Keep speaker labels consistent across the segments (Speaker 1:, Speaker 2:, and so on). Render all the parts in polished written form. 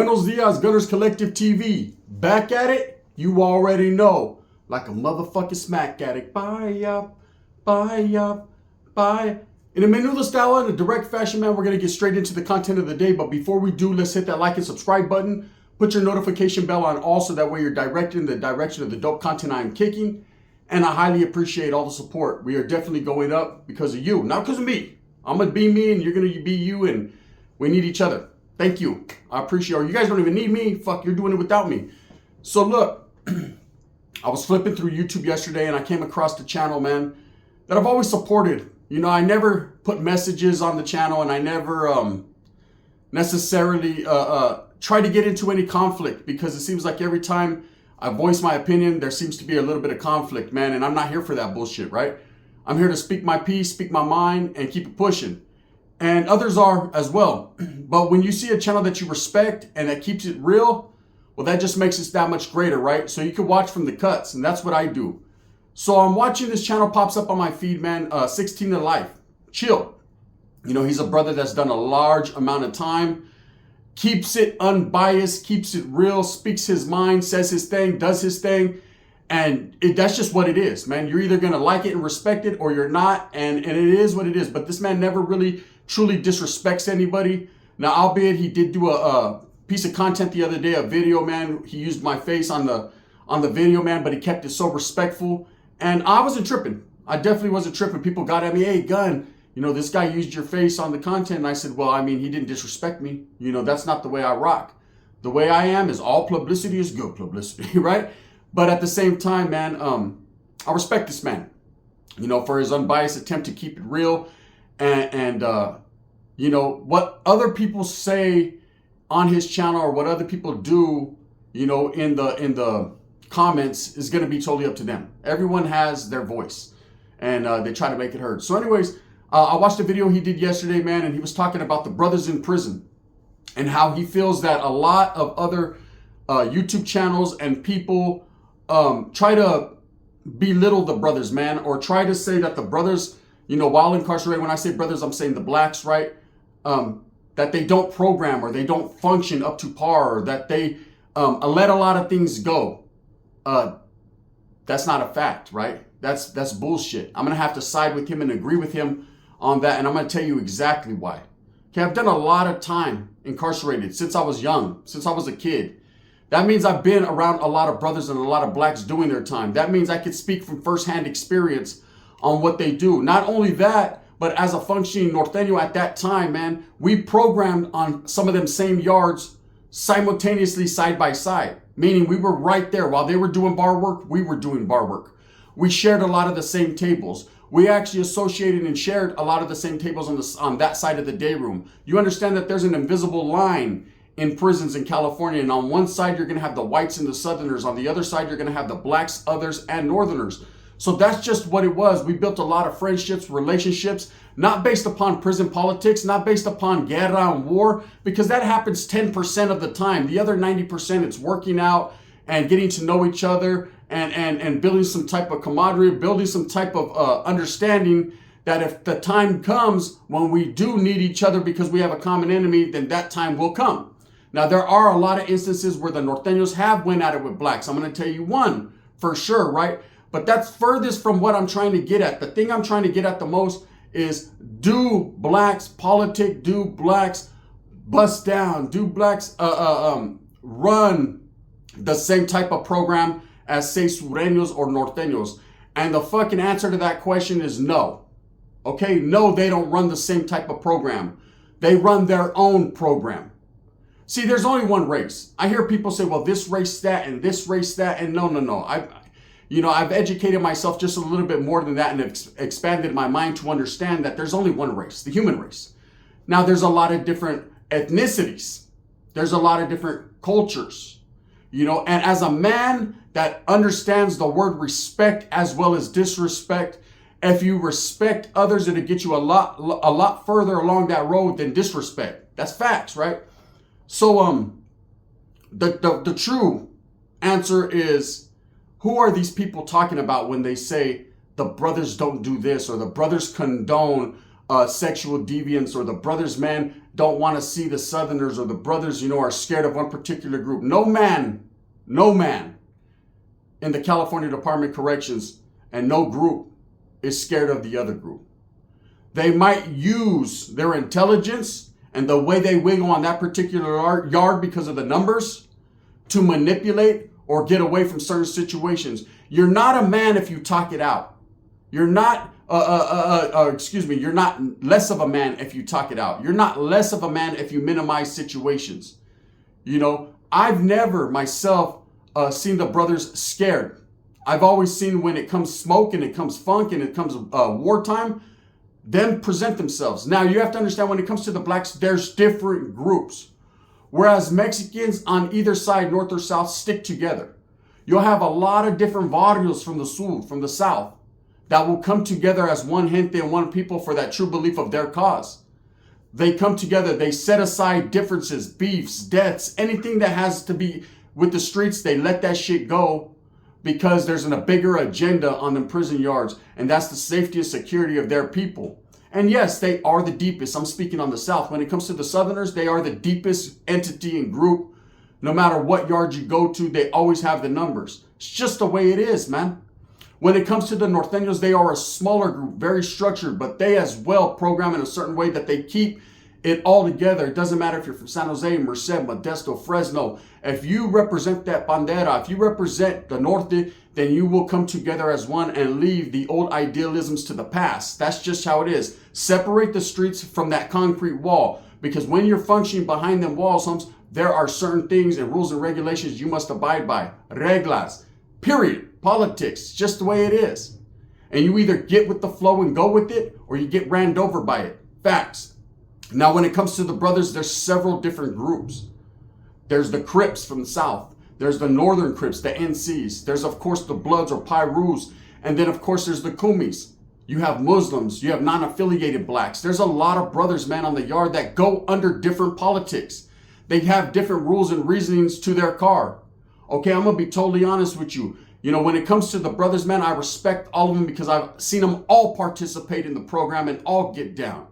Speaker 1: Buenos dias, Gunners Collective TV. Back at it? You already know. Like a motherfucking smack addict. Bye up, bye up, bye. In a menudo style, in a direct fashion, man, we're going to get straight into the content of the day. But before we do, let's hit that like and subscribe button. Put your notification bell on all so that way you're directed in the direction of the dope content I am kicking. And I highly appreciate all the support. We are definitely going up because of you, not because of me. I'm going to be me and you're going to be you, and we need each other. Thank you. I appreciate it. Or you guys don't even need me. Fuck, you're doing it without me. So look, I was flipping through YouTube yesterday and I came across the channel, man, that I've always supported. You know, I never put messages on the channel and I never necessarily try to get into any conflict, because it seems like every time I voice my opinion, there seems to be a little bit of conflict, man, and I'm not here for that bullshit, right? I'm here to speak my piece, speak my mind, and keep it pushing. And others are as well. But when you see a channel that you respect and that keeps it real, well, that just makes it that much greater, right? So you can watch from the cuts, and that's what I do. So I'm watching this channel pops up on my feed, man, 16 to Life. Chill. You know, he's a brother that's done a large amount of time, keeps it unbiased, keeps it real, speaks his mind, says his thing, does his thing. And that's just what it is, man. You're either going to like it and respect it or you're not. And it is what it is. But this man never really truly disrespects anybody. Now, albeit he did do a piece of content the other day, a video, man. He used my face on the video, man, but he kept it so respectful. And I wasn't tripping. I definitely wasn't tripping. People got at me, hey, Gun, you know, this guy used your face on the content. And I said, well, I mean, he didn't disrespect me. You know, that's not the way I rock. The way I am is all publicity is good publicity, right? But at the same time, man, I respect this man, you know, for his unbiased attempt to keep it real. And you know, what other people say on his channel or what other people do, you know, in the comments is going to be totally up to them. Everyone has their voice, and they try to make it heard. So anyways, I watched a video he did yesterday, man, and he was talking about the brothers in prison and how he feels that a lot of other YouTube channels and people try to belittle the brothers, man, or try to say that the brothers, you know, while incarcerated, when I say brothers, I'm saying the blacks, right? That they don't program or they don't function up to par, or that they let a lot of things go. That's not a fact, right? That's bullshit. I'm going to have to side with him and agree with him on that. And I'm going to tell you exactly why. Okay, I've done a lot of time incarcerated since I was young, since I was a kid. That means I've been around a lot of brothers and a lot of blacks doing their time. That means I could speak from firsthand experience on what they do. Not only that, but as a functioning norteño at that time, man, we programmed on some of them same yards simultaneously side by side, meaning we were right there. While they were doing bar work, we were doing bar work. We shared a lot of the same tables. We actually associated and shared a lot of the same tables on that side of the day room. You understand that there's an invisible line in prisons in California, and on one side you're going to have the whites and the southerners. On the other side you're going to have the blacks, others, and northerners. So that's just what it was. We built a lot of friendships, relationships, not based upon prison politics, not based upon guerra and war, because that happens 10% of the time. The other 90%, it's working out and getting to know each other and building some type of camaraderie, building some type of understanding that if the time comes when we do need each other because we have a common enemy, then that time will come. Now, there are a lot of instances where the norteños have went at it with blacks. I'm going to tell you one for sure, right? But that's furthest from what I'm trying to get at. The thing I'm trying to get at the most is, do blacks politic, do blacks bust down, do blacks run the same type of program as, say, sureños or norteños? And the fucking answer to that question is no. Okay, no, they don't run the same type of program. They run their own program. See, there's only one race. I hear people say, well, this race that and this race that, and no. I've educated myself just a little bit more than that and expanded my mind to understand that there's only one race, the human race. Now, there's a lot of different ethnicities. There's a lot of different cultures, you know, and as a man that understands the word respect as well as disrespect, if you respect others, it'll get you a lot further along that road than disrespect. That's facts, right? So, the true answer is, who are these people talking about when they say the brothers don't do this or the brothers condone sexual deviance, or the brothers, man, don't want to see the Southerners, or the brothers, are scared of one particular group. No man in the California Department of Corrections and no group is scared of the other group. They might use their intelligence and the way they wiggle on that particular yard because of the numbers to manipulate or get away from certain situations. You're not a man if you talk it out. You're not, you're not less of a man if you talk it out. You're not less of a man if you minimize situations. I've never myself seen the brothers scared. I've always seen when it comes smoke and it comes funk and it comes wartime, them present themselves. Now you have to understand, when it comes to the blacks, there's different groups. Whereas Mexicans on either side, north or south, stick together. You'll have a lot of different barrios from the sur, from the south, that will come together as one gente and one people for that true belief of their cause. They come together, they set aside differences, beefs, deaths, anything that has to be with the streets, they let that shit go because there's a bigger agenda on them prison yards, and that's the safety and security of their people. And yes, they are the deepest. I'm speaking on the South. When it comes to the Southerners, they are the deepest entity and group. No matter what yard you go to, they always have the numbers. It's just the way it is, man. When it comes to the Norteños, they are a smaller group, very structured, but they as well program in a certain way that they keep it all together. It doesn't matter if you're from San Jose, Merced, Modesto, Fresno. If you represent that bandera, if you represent the Norte, then you will come together as one and leave the old idealisms to the past. That's just how it is. Separate the streets from that concrete wall, because when you're functioning behind them walls, Holmes, there are certain things and rules and regulations you must abide by. Reglas. Period. Politics. Just the way it is. And you either get with the flow and go with it, or you get ran over by it. Facts. Now, when it comes to the brothers, there's several different groups. There's the Crips from the South. There's the Northern Crips, the NCs. There's, of course, the Bloods or Pyrus. And then, of course, there's the Kumis. You have Muslims. You have non-affiliated blacks. There's a lot of brothers, man, on the yard that go under different politics. They have different rules and reasonings to their car. Okay, I'm going to be totally honest with you. When it comes to the brothers, man, I respect all of them because I've seen them all participate in the program and all get down.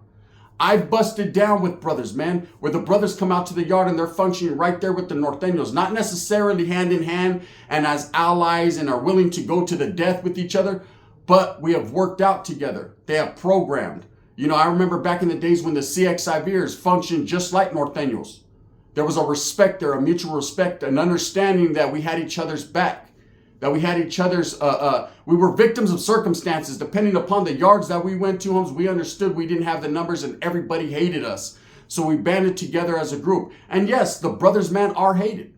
Speaker 1: I've busted down with brothers, man, where the brothers come out to the yard and they're functioning right there with the Norteños, not necessarily hand in hand and as allies and are willing to go to the death with each other, but we have worked out together. They have programmed. I remember back in the days when the CXIVers functioned just like Norteños. There was a respect there, a mutual respect, an understanding that we had each other's back. That we had each other's, we were victims of circumstances. Depending upon the yards that we went to, homes, we understood we didn't have the numbers and everybody hated us. So we banded together as a group. And yes, the brothers, man, are hated.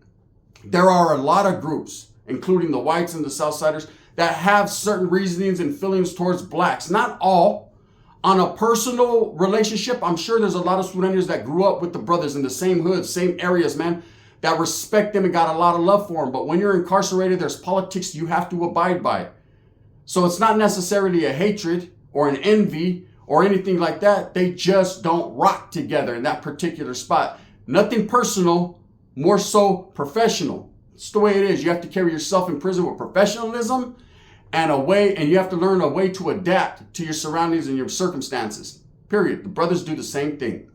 Speaker 1: There are a lot of groups, including the whites and the Southsiders, that have certain reasonings and feelings towards blacks. Not all. On a personal relationship, I'm sure there's a lot of Sureños that grew up with the brothers in the same hoods, same areas, man, that respect them and got a lot of love for them. But when you're incarcerated, there's politics you have to abide by. So it's not necessarily a hatred or an envy or anything like that. They just don't rock together in that particular spot. Nothing personal, more so professional. It's the way it is. You have to carry yourself in prison with professionalism and you have to learn a way to adapt to your surroundings and your circumstances. Period. The brothers do the same thing.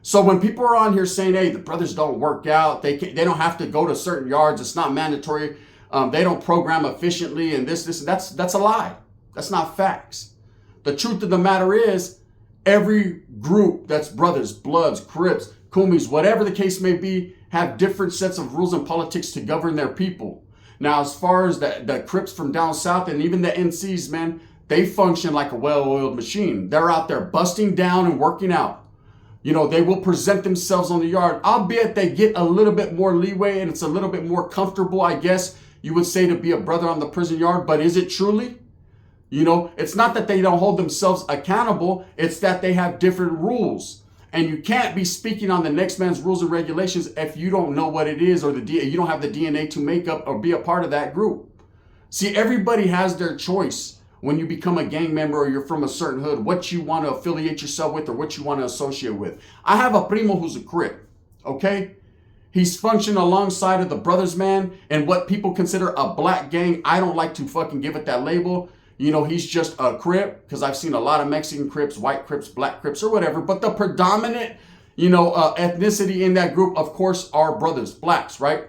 Speaker 1: So when people are on here saying, hey, the brothers don't work out, they don't have to go to certain yards, it's not mandatory, they don't program efficiently, and that's a lie. That's not facts. The truth of the matter is, every group that's brothers, Bloods, Crips, Kumis, whatever the case may be, have different sets of rules and politics to govern their people. Now, as far as the Crips from down south and even the NCs, man, they function like a well-oiled machine. They're out there busting down and working out. They will present themselves on the yard, albeit they get a little bit more leeway and it's a little bit more comfortable, I guess you would say, to be a brother on the prison yard. But is it truly? It's not that they don't hold themselves accountable. It's that they have different rules. And you can't be speaking on the next man's rules and regulations if you don't know what it is, or you don't have the DNA to make up or be a part of that group. See, everybody has their choice. When you become a gang member or you're from a certain hood, what you want to affiliate yourself with or what you want to associate with. I have a primo who's a Crip, okay? He's functioned alongside of the brothers, man, and what people consider a black gang. I don't like to fucking give it that label. he's just a Crip, because I've seen a lot of Mexican Crips, white Crips, black Crips, or whatever. But the predominant, ethnicity in that group, of course, are brothers, blacks, right?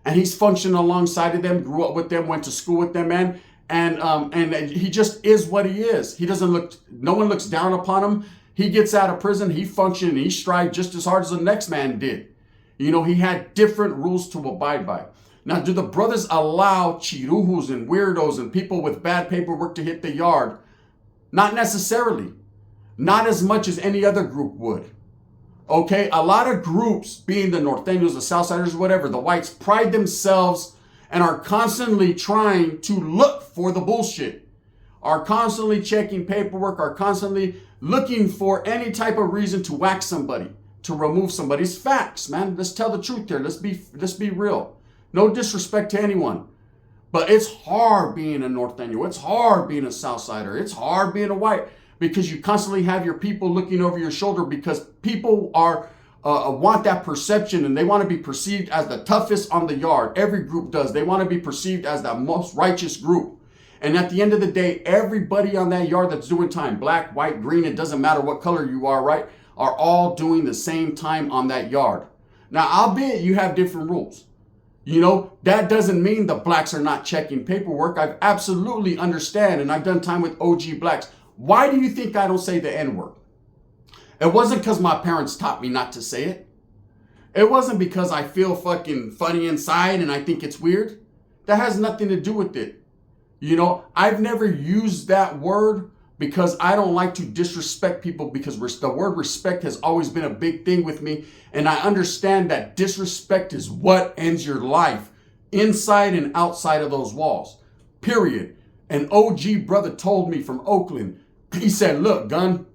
Speaker 1: And he's functioning alongside of them, grew up with them, went to school with them, man. And he just is what he is. He doesn't look, no one looks down upon him. He gets out of prison, he functioned, and he strived just as hard as the next man did. He had different rules to abide by. Now, do the brothers allow chirujos and weirdos and people with bad paperwork to hit the yard? Not necessarily. Not as much as any other group would. Okay, a lot of groups, being the Norteños, the Southsiders, whatever, the whites, pride themselves and are constantly trying to look for the bullshit, are constantly checking paperwork, are constantly looking for any type of reason to whack somebody, to remove somebody's facts, man. Let's tell the truth there. Let's be real. No disrespect to anyone. But it's hard being a Norteño. It's hard being a Southsider. It's hard being a white, because you constantly have your people looking over your shoulder, because people are want that perception, and they want to be perceived as the toughest on the yard. Every group does. They want to be perceived as the most righteous group. And at the end of the day, everybody on that yard that's doing time, black, white, green, it doesn't matter what color you are, right, are all doing the same time on that yard. Now, albeit you have different rules. That doesn't mean the blacks are not checking paperwork. I absolutely understand, and I've done time with OG blacks. Why do you think I don't say the N-word? It wasn't because my parents taught me not to say it. It wasn't because I feel fucking funny inside and I think it's weird. That has nothing to do with it. I've never used that word because I don't like to disrespect people, because the word respect has always been a big thing with me. And I understand that disrespect is what ends your life inside and outside of those walls, period. An OG brother told me from Oakland, he said, look, Gun,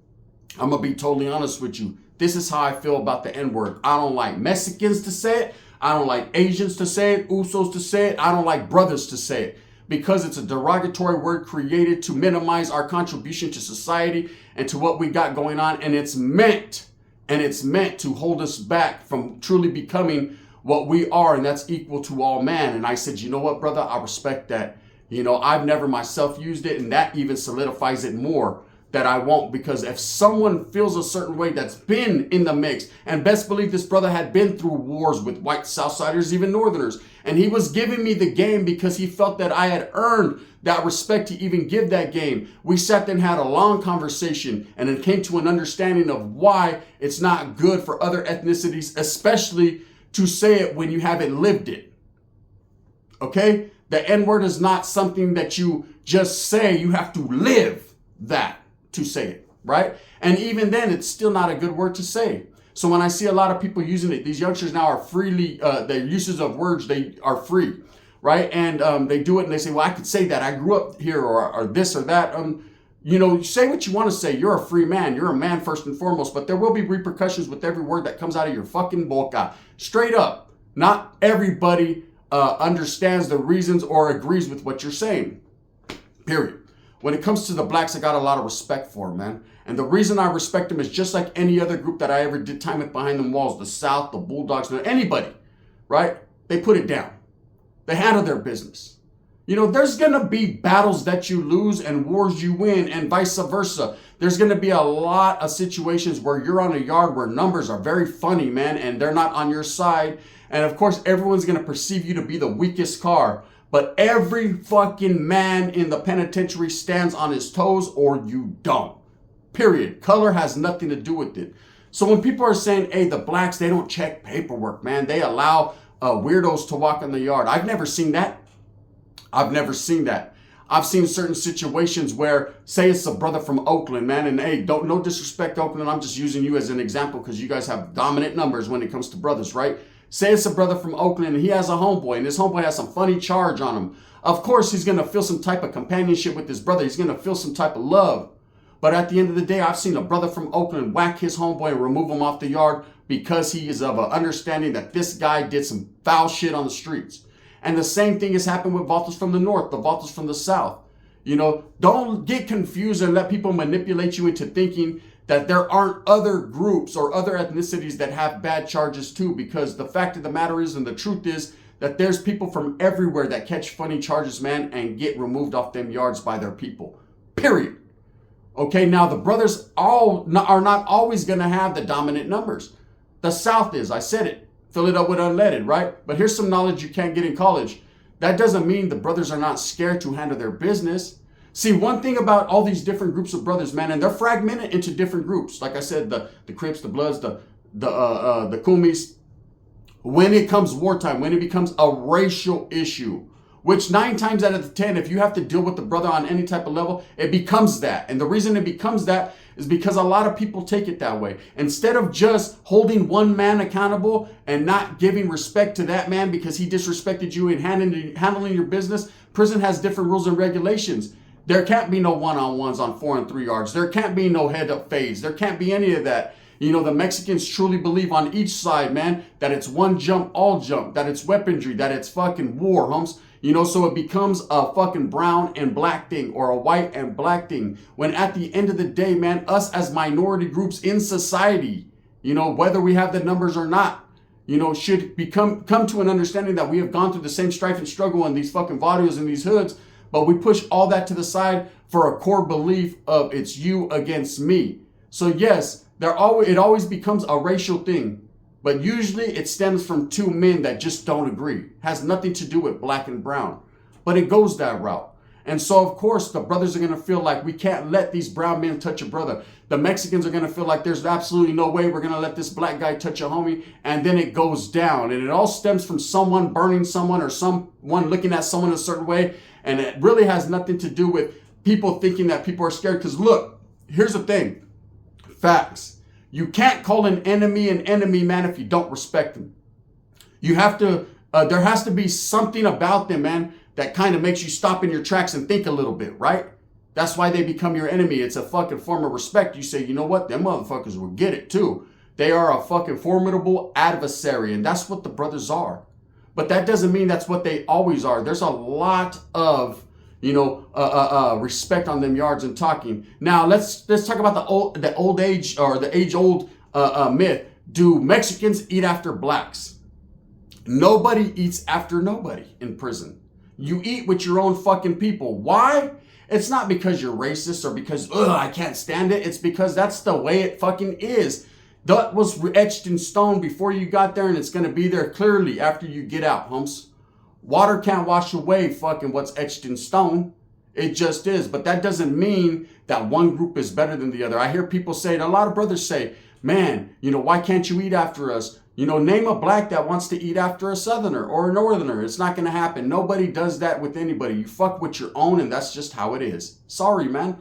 Speaker 1: I'm going to be totally honest with you. This is how I feel about the N-word. I don't like Mexicans to say it. I don't like Asians to say it, Usos to say it. I don't like brothers to say it, because it's a derogatory word created to minimize our contribution to society and to what we got going on. And it's meant to hold us back from truly becoming what we are, and that's equal to all man. And I said, you know what, brother, I respect that. I've never myself used it, and that even solidifies it more that I won't, because if someone feels a certain way that's been in the mix, and best believe this brother had been through wars with white Southsiders, even Northerners, and he was giving me the game because he felt that I had earned that respect to even give that game. We sat there and had a long conversation, and it came to an understanding of why it's not good for other ethnicities, especially to say it when you haven't lived it. Okay? The N-word is not something that you just say. You have to live that to say it, right? And even then, it's still not a good word to say. So when I see a lot of people using it, these youngsters now are freely, their uses of words, they are free, right? And they do it and they say, well, I could say that. I grew up here, or this or that. Say what you want to say. You're a free man. You're a man first and foremost, but there will be repercussions with every word that comes out of your fucking boca. Straight up. Not everybody understands the reasons or agrees with what you're saying. Period. When it comes to the blacks, I got a lot of respect for them, man. And the reason I respect them is just like any other group that I ever did time with behind them walls, the South, the Bulldogs, anybody, right? They put it down. They handle their business. There's going to be battles that you lose and wars you win, and vice versa. There's going to be a lot of situations where you're on a yard where numbers are very funny, man, and they're not on your side. And of course, everyone's going to perceive you to be the weakest car. But every fucking man in the penitentiary stands on his toes, or you don't. Period. Color has nothing to do with it. So when people are saying, hey, the blacks, they don't check paperwork, man. They allow weirdos to walk in the yard. I've never seen that. I've seen certain situations where, say it's a brother from Oakland, man, and hey, no disrespect, Oakland. I'm just using you as an example because you guys have dominant numbers when it comes to brothers, right? Say it's a brother from Oakland and he has a homeboy, and this homeboy has some funny charge on him. Of course, he's going to feel some type of companionship with his brother. He's going to feel some type of love. But at the end of the day, I've seen a brother from Oakland whack his homeboy and remove him off the yard because he is of an understanding that this guy did some foul shit on the streets. And the same thing has happened with Vatos from the North, the Vatos from the South. Don't get confused and let people manipulate you into thinking that there aren't other groups or other ethnicities that have bad charges too, because the fact of the matter is, and the truth is, that there's people from everywhere that catch funny charges, man, and get removed off them yards by their people. Period. Okay, now the brothers are not always going to have the dominant numbers. The South is, I said it. Fill it up with unleaded, right? But here's some knowledge you can't get in college. That doesn't mean the brothers are not scared to handle their business. See, one thing about all these different groups of brothers, man, and they're fragmented into different groups. Like I said, the Crips, the Bloods, the Kumis. When it comes wartime, when it becomes a racial issue, which 9 times out of 10, if you have to deal with the brother on any type of level, it becomes that. And the reason it becomes that is because a lot of people take it that way. Instead of just holding one man accountable and not giving respect to that man because he disrespected you in handling your business, prison has different rules and regulations. There can't be no one-on-ones on 4 and 3 yards. There can't be no head-up phase. There can't be any of that. You know, the Mexicans truly believe on each side, man, that it's one jump, all jump, that it's weaponry, that it's fucking war, humps. You know, so it becomes a fucking brown and black thing or a white and black thing. When at the end of the day, man, us as minority groups in society, you know, whether we have the numbers or not, you know, should come to an understanding that we have gone through the same strife and struggle in these fucking barrios and these hoods. But we push all that to the side for a core belief of it's you against me. So yes, it always becomes a racial thing, but usually it stems from 2 men that just don't agree. Has nothing to do with black and brown, but it goes that route. And so of course the brothers are going to feel like we can't let these brown men touch a brother. The Mexicans are going to feel like there's absolutely no way we're going to let this black guy touch a homie. And then it goes down, and it all stems from someone burning someone or someone looking at someone a certain way. And it really has nothing to do with people thinking that people are scared. Because look, here's the thing. Facts. You can't call an enemy, man, if you don't respect them. You have to, there has to be something about them, man, that kind of makes you stop in your tracks and think a little bit, right? That's why they become your enemy. It's a fucking form of respect. You say, you know what? Them motherfuckers will get it too. They are a fucking formidable adversary, and that's what the brothers are. But that doesn't mean that's what they always are. There's a lot of, you know, respect on them yards and talking. Now let's talk about the old age or the age-old myth. Do Mexicans eat after blacks? Nobody eats after nobody in prison. You eat with your own fucking people. Why? It's not because you're racist or because I can't stand it. It's because that's the way it fucking is. That was etched in stone before you got there, and it's going to be there clearly after you get out, humps. Water can't wash away fucking what's etched in stone. It just is. But that doesn't mean that one group is better than the other. I hear people say, and a lot of brothers say, man, you know, why can't you eat after us? You know, name a black that wants to eat after a southerner or a northerner. It's not going to happen. Nobody does that with anybody. You fuck with your own, and that's just how it is. Sorry, man.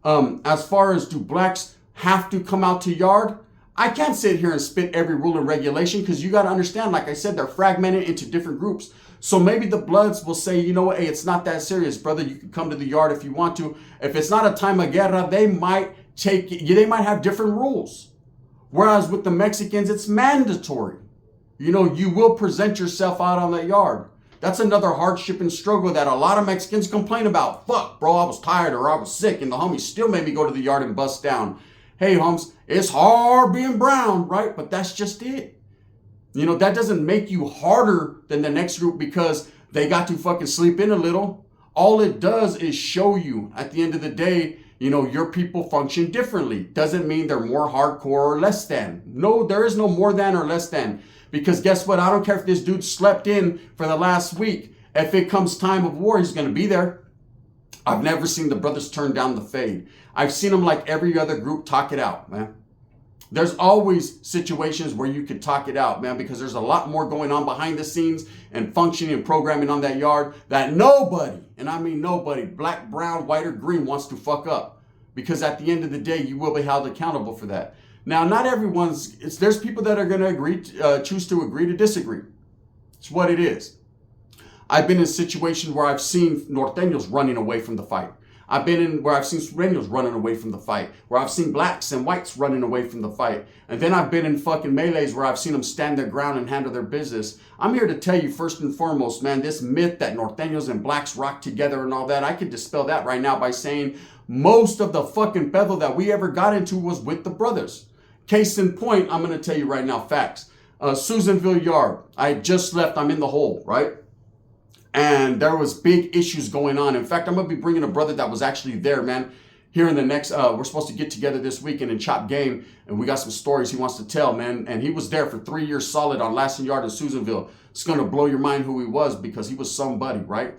Speaker 1: As far as do blacks have to come out to yard? I can't sit here and spit every rule and regulation because you got to understand, like I said, they're fragmented into different groups. So maybe the Bloods will say, you know what, hey, it's not that serious, brother. You can come to the yard if you want to. If it's not a time of guerra, they might have different rules. Whereas with the Mexicans, it's mandatory. You know, you will present yourself out on that yard. That's another hardship and struggle that a lot of Mexicans complain about. Fuck, bro, I was tired or I was sick, and the homies still made me go to the yard and bust down. Hey, homes, it's hard being brown, right? But that's just it. You know, that doesn't make you harder than the next group because they got to fucking sleep in a little. All it does is show you at the end of the day, you know, your people function differently. Doesn't mean they're more hardcore or less than. No, there is no more than or less than. Because guess what? I don't care if this dude slept in for the last week. If it comes time of war, he's going to be there. I've never seen the brothers turn down the fade. I've seen them like every other group talk it out, man. There's always situations where you could talk it out, man, because there's a lot more going on behind the scenes and functioning and programming on that yard that nobody, and I mean nobody, black, brown, white, or green, wants to fuck up. Because at the end of the day, you will be held accountable for that. Now, not there's people that are going to choose to agree to disagree. It's what it is. I've been in situations where I've seen norteños running away from the fight. I've been in where I've seen sureños running away from the fight, where I've seen blacks and whites running away from the fight. And then I've been in fucking melees where I've seen them stand their ground and handle their business. I'm here to tell you first and foremost, man, this myth that norteños and blacks rock together and all that, I could dispel that right now by saying most of the fucking pedo that we ever got into was with the brothers. Case in point, I'm going to tell you right now, facts. Susanville Yard. I just left. I'm in the hole, right? And there was big issues going on. In fact, I'm going to be bringing a brother that was actually there, man. Here in the next, we're supposed to get together this weekend and chop game. And we got some stories he wants to tell, man. And he was there for 3 years solid on Lassen Yard in Susanville. It's going to blow your mind who he was because he was somebody, right?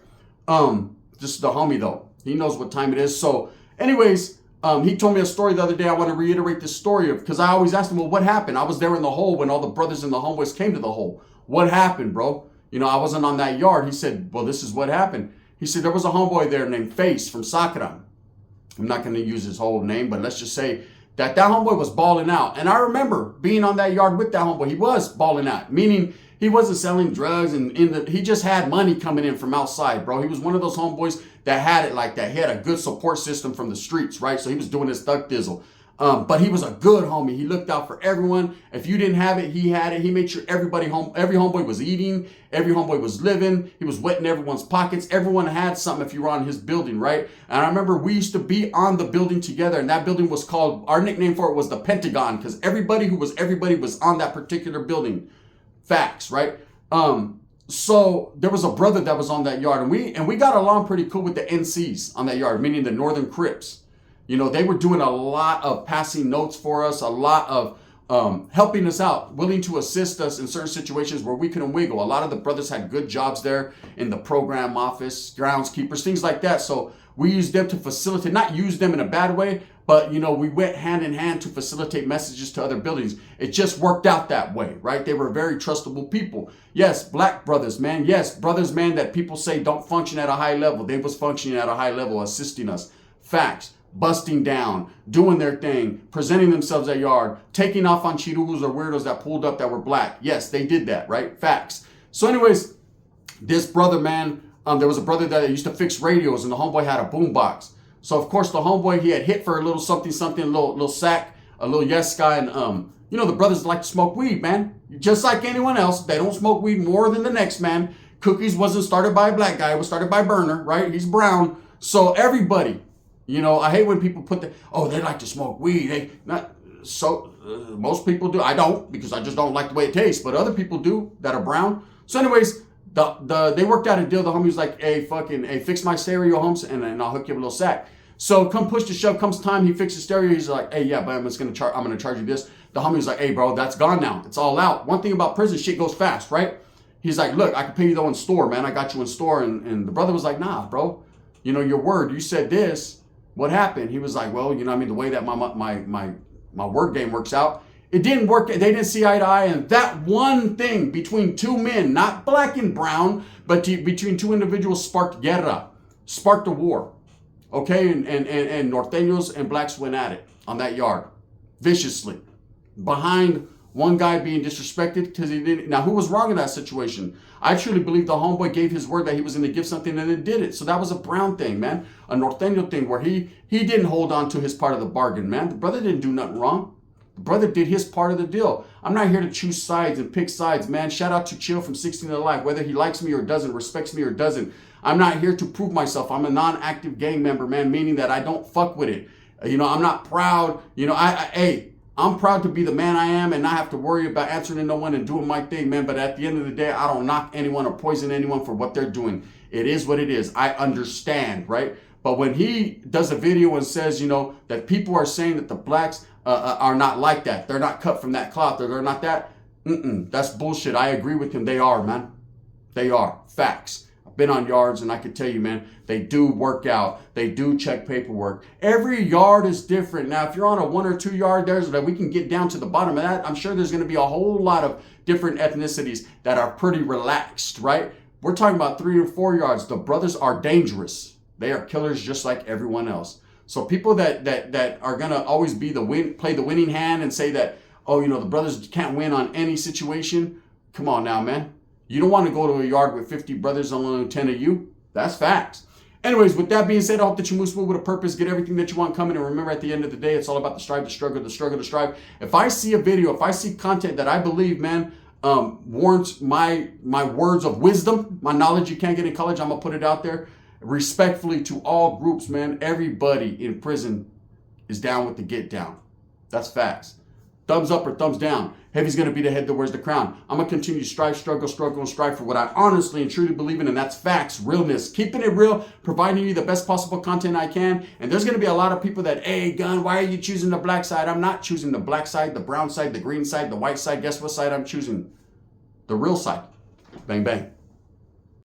Speaker 1: Just the homie, though. He knows what time it is. So anyways, he told me a story the other day. I want to reiterate this story because I always asked him, well, what happened? I was there in the hole when all the brothers and the homeboys came to the hole. What happened, bro? You know, I wasn't on that yard. He said, well, this is what happened. He said, there was a homeboy there named Face from Sakura. I'm not going to use his whole name, but let's just say that homeboy was balling out. And I remember being on that yard with that homeboy. He was balling out, meaning he wasn't selling drugs and he just had money coming in from outside, bro. He was one of those homeboys that had it like that. He had a good support system from the streets, right? So he was doing his thug dizzle. But he was a good homie. He looked out for everyone. If you didn't have it, he had it. He made sure every homeboy was eating, every homeboy was living. He was wetting everyone's pockets. Everyone had something if you were on his building, right? And I remember we used to be on the building together, and that building was called, our nickname for it was the Pentagon, because everybody was on that particular building. Facts, right? So there was a brother that was on that yard, and we got along pretty cool with the NCs on that yard, meaning the Northern Crips. You know, they were doing a lot of passing notes for us, a lot of helping us out, willing to assist us in certain situations where we couldn't wiggle. A lot of the brothers had good jobs there in the program office, groundskeepers, things like that. So we used them to facilitate, not use them in a bad way, but, you know, we went hand in hand to facilitate messages to other buildings. It just worked out that way, right? They were very trustable people. Yes, black brothers, man. Yes, brothers, man, that people say don't function at a high level. They was functioning at a high level, assisting us. Facts. Busting down, doing their thing, presenting themselves at yard, taking off on chirujos or weirdos that pulled up that were black. Yes, they did that, right? Facts. So anyways, this brother, man, there was a brother that used to fix radios, and the homeboy had a boombox. So of course the homeboy, he had hit for a little something, a little sack, a little yes guy, and you know, the brothers like to smoke weed, man. Just like anyone else, they don't smoke weed more than the next man. Cookies wasn't started by a black guy, it was started by Burner, right? He's brown. So everybody, you know, I hate when people put they like to smoke weed. Most people do. I don't, because I just don't like the way it tastes, but other people do that are brown. So anyways, they worked out a deal. The homie was like, hey, fix my stereo, homes, and I'll hook you up a little sack. So come push to shove, comes time, he fixes stereo. He's like, hey, yeah, but I'm gonna charge you this. The homie was like, hey, bro, that's gone now. It's all out. One thing about prison, shit goes fast, right? He's like, look, I can pay you though in store, man. I got you in store. And the brother was like, nah, bro, you know, your word, you said this. What happened? He was like, well, you know, I mean, the way that my word game works out, it didn't work. They didn't see eye to eye. And that one thing between two men, not black and brown, but between two individuals sparked guerra, sparked a war. Okay. And norteños and blacks went at it on that yard viciously behind one guy being disrespected because he didn't. Now, who was wrong in that situation? I truly believe the homeboy gave his word that he was going to give something and then did it. So that was a brown thing, man. A norteño thing where he didn't hold on to his part of the bargain, man. The brother didn't do nothing wrong. The brother did his part of the deal. I'm not here to choose sides and pick sides, man. Shout out to Chill from 16 to Life. Whether he likes me or doesn't, respects me or doesn't, I'm not here to prove myself. I'm a non-active gang member, man, meaning that I don't fuck with it. You know, I'm not proud. You know, I'm proud to be the man I am and not have to worry about answering to no one and doing my thing, man. But at the end of the day, I don't knock anyone or poison anyone for what they're doing. It is what it is. I understand, right? But when he does a video and says, you know, that people are saying that the blacks are not like that. They're not cut from that cloth. They're not that. That's bullshit. I agree with him. They are, man. They are. Facts. I've been on yards and I can tell you, man, they do work out. They do check paperwork. Every yard is different. Now, if you're on a 1 or 2 yard, that we can get down to the bottom of that. I'm sure there's going to be a whole lot of different ethnicities that are pretty relaxed, right? We're talking about 3 or 4 yards. The brothers are dangerous. They are killers just like everyone else. So people that are going to always be play the winning hand and say that, oh, you know, the brothers can't win on any situation. Come on now, man. You don't want to go to a yard with 50 brothers and only 10 of you. That's facts. Anyways, with that being said, I hope that you move smooth with a purpose, get everything that you want coming, and remember at the end of the day, it's all about the strive, the struggle, the struggle, the strive. If I see a video, if I see content that I believe, man, warrants my words of wisdom, my knowledge you can't get in college, I'm going to put it out there respectfully to all groups, man. Everybody in prison is down with the get down. That's facts. Thumbs up or thumbs down. Heavy's going to be the head that wears the crown. I'm going to continue to strive, struggle, and strive for what I honestly and truly believe in, and that's facts, realness. Keeping it real, providing you the best possible content I can. And there's going to be a lot of people that, hey, Gun, why are you choosing the black side? I'm not choosing the black side, the brown side, the green side, the white side. Guess what side I'm choosing? The real side. Bang, bang.